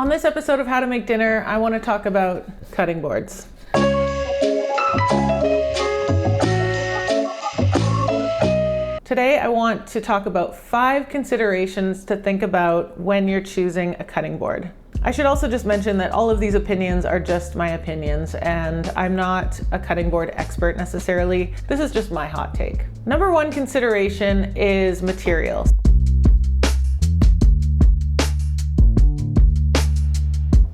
On this episode of How to Make Dinner, I want to talk about cutting boards. Today I want to talk about 5 considerations to think about when you're choosing a cutting board. I should also just mention that all of these opinions are just my opinions, and I'm not a cutting board expert necessarily. This is just my hot take. Number 1 consideration is materials.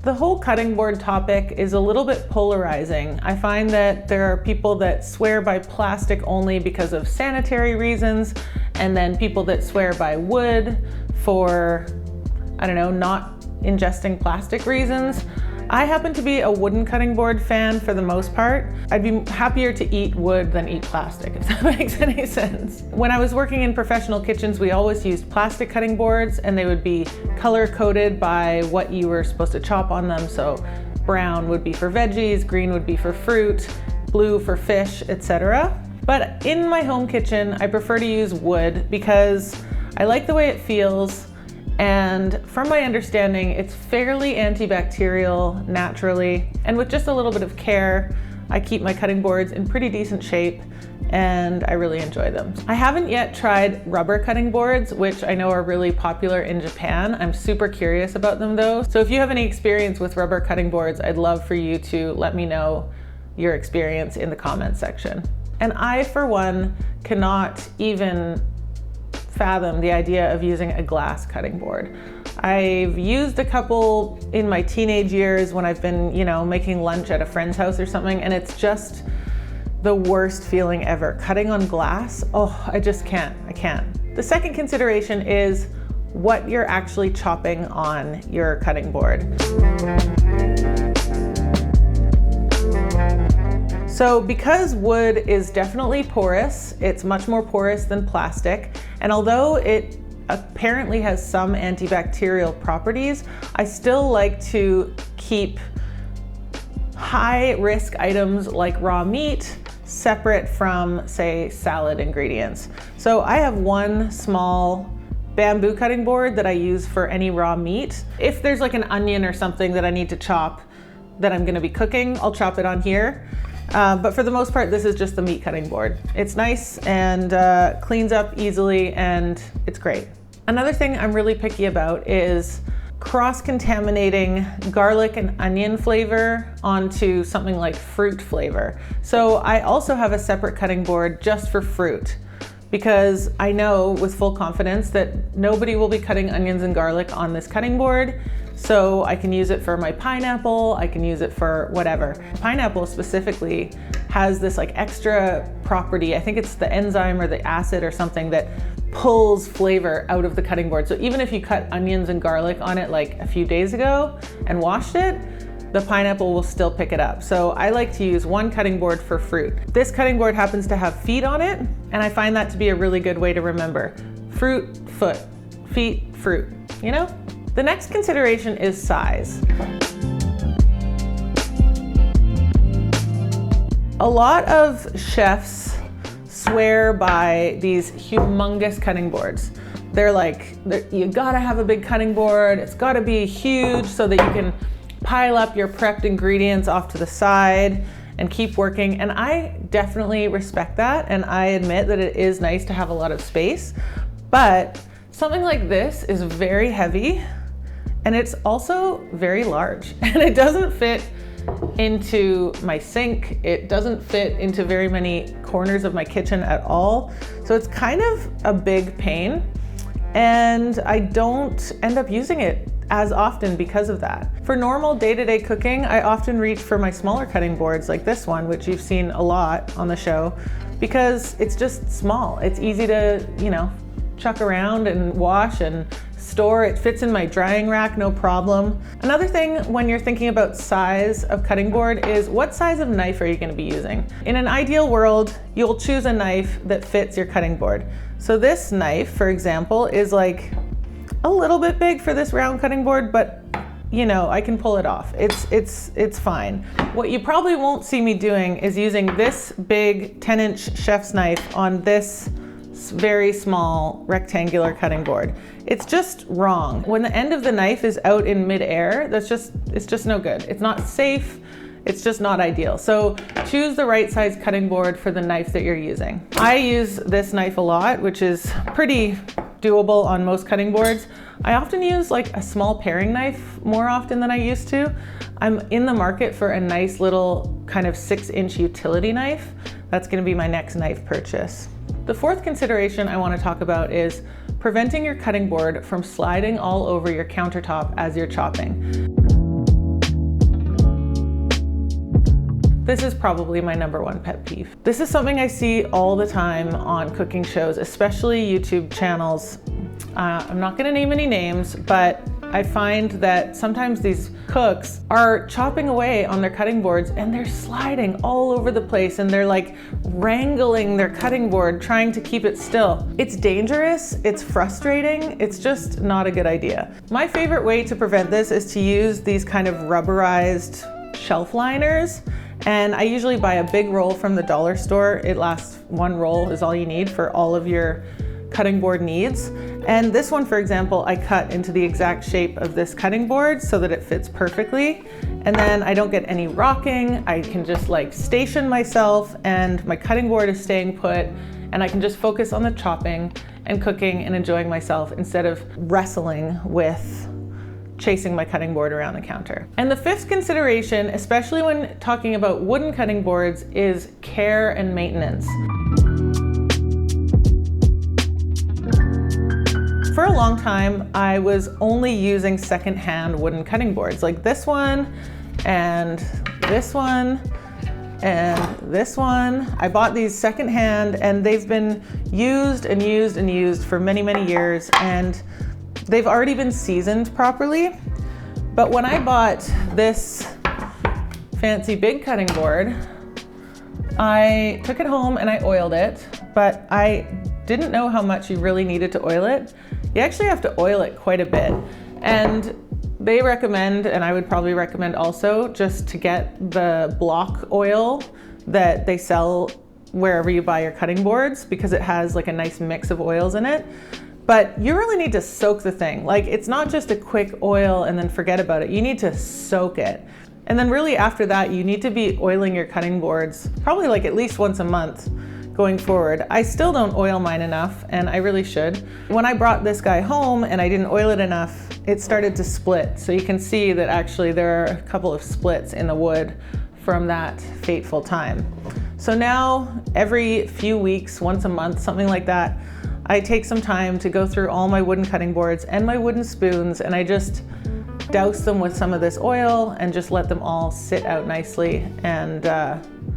The whole cutting board topic is a little bit polarizing. I find that there are people that swear by plastic only because of sanitary reasons, and then people that swear by wood for, not ingesting plastic reasons. I happen to be a wooden cutting board fan for the most part. I'd be happier to eat wood than eat plastic, if that makes any sense. When I was working in professional kitchens, we always used plastic cutting boards, and they would be color coded by what you were supposed to chop on them. So brown would be for veggies, green would be for fruit, blue for fish, etc. But in my home kitchen, I prefer to use wood because I like the way it feels. And from my understanding, it's fairly antibacterial naturally. And with just a little bit of care, I keep my cutting boards in pretty decent shape, and I really enjoy them. I haven't yet tried rubber cutting boards, which I know are really popular in Japan. I'm super curious about them though. So if you have any experience with rubber cutting boards, I'd love for you to let me know your experience in the comments section. And I, for one, cannot even fathom the idea of using a glass cutting board. I've used a couple in my teenage years when I've been, making lunch at a friend's house or something, and it's just the worst feeling ever. Cutting on glass, I just can't. I can't. The second consideration is what you're actually chopping on your cutting board. So because wood is definitely porous, it's much more porous than plastic, and although it apparently has some antibacterial properties, I still like to keep high risk items like raw meat separate from, say, salad ingredients. So I have one small bamboo cutting board that I use for any raw meat. If there's like an onion or something that I need to chop that I'm gonna be cooking, I'll chop it on here. But for the most part, this is just the meat cutting board. It's nice and cleans up easily, and it's great. Another thing I'm really picky about is cross-contaminating garlic and onion flavor onto something like fruit flavor. So I also have a separate cutting board just for fruit, because I know with full confidence that nobody will be cutting onions and garlic on this cutting board. So I can use it for my pineapple, I can use it for whatever. Pineapple specifically has this like extra property, I think it's the enzyme or the acid or something that pulls flavor out of the cutting board. So even if you cut onions and garlic on it like a few days ago and washed it, the pineapple will still pick it up. So I like to use one cutting board for fruit. This cutting board happens to have feet on it, and I find that to be a really good way to remember. Fruit, foot, feet, fruit, The next consideration is size. A lot of chefs swear by these humongous cutting boards. They're like, you gotta have a big cutting board, it's gotta be huge so that you can pile up your prepped ingredients off to the side and keep working. And I definitely respect that, and I admit that it is nice to have a lot of space, but something like this is very heavy, and it's also very large, and it doesn't fit into my sink. It doesn't fit into very many corners of my kitchen at all. So it's kind of a big pain, and I don't end up using it as often because of that. For normal day-to-day cooking, I often reach for my smaller cutting boards like this one, which you've seen a lot on the show, because it's just small. It's easy to, chuck around and wash and store. It fits in my drying rack, no problem. Another thing when you're thinking about size of cutting board is what size of knife are you going to be using? In an ideal world, you'll choose a knife that fits your cutting board. So this knife, for example, is like a little bit big for this round cutting board, but I can pull it off. It's fine. What you probably won't see me doing is using this big 10-inch chef's knife on this very small rectangular cutting board. It's just wrong. When the end of the knife is out in midair, it's just no good. It's not safe. It's just not ideal. So choose the right size cutting board for the knife that you're using. I use this knife a lot, which is pretty doable on most cutting boards. I often use like a small paring knife more often than I used to. I'm in the market for a nice little kind of 6-inch utility knife. That's gonna be my next knife purchase. The fourth consideration I want to talk about is preventing your cutting board from sliding all over your countertop as you're chopping. This is probably my #1 pet peeve. This is something I see all the time on cooking shows, especially YouTube channels. I'm not gonna name any names, but I find that sometimes these cooks are chopping away on their cutting boards and they're sliding all over the place and they're like wrangling their cutting board, trying to keep it still. It's dangerous, it's frustrating, it's just not a good idea. My favorite way to prevent this is to use these kind of rubberized shelf liners. And I usually buy a big roll from the dollar store. It lasts, one roll is all you need for all of your cutting board needs. And this one, for example, I cut into the exact shape of this cutting board so that it fits perfectly. And then I don't get any rocking. I can just like station myself and my cutting board is staying put and I can just focus on the chopping and cooking and enjoying myself instead of wrestling with chasing my cutting board around the counter. And the fifth consideration, especially when talking about wooden cutting boards, is care and maintenance. For a long time, I was only using secondhand wooden cutting boards, like this one, and this one, and this one. I bought these secondhand, and they've been used and used and used for many, many years, and they've already been seasoned properly. But when I bought this fancy big cutting board, I took it home and I oiled it, but I didn't know how much you really needed to oil it. You actually have to oil it quite a bit. And they recommend, and I would probably recommend also, just to get the block oil that they sell wherever you buy your cutting boards, because it has like a nice mix of oils in it. But you really need to soak the thing. Like, it's not just a quick oil and then forget about it. You need to soak it. And then really after that, you need to be oiling your cutting boards probably like at least once a month going forward. I still don't oil mine enough, and I really should. When I brought this guy home and I didn't oil it enough, it started to split. So you can see that actually there are a couple of splits in the wood from that fateful time. So now every few weeks, once a month, something like that, I take some time to go through all my wooden cutting boards and my wooden spoons, and I just douse them with some of this oil and just let them all sit out nicely and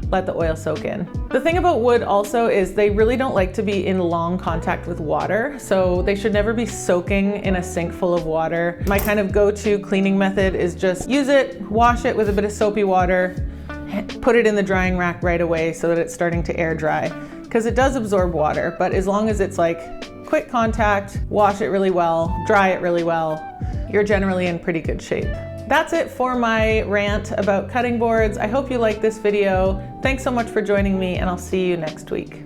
let the oil soak in. The thing about wood also is they really don't like to be in long contact with water, so they should never be soaking in a sink full of water. My kind of go-to cleaning method is just use it, wash it with a bit of soapy water, put it in the drying rack right away so that it's starting to air dry, because it does absorb water, but as long as it's like quick contact, wash it really well, dry it really well, you're generally in pretty good shape. That's it for my rant about cutting boards. I hope you liked this video. Thanks so much for joining me, and I'll see you next week.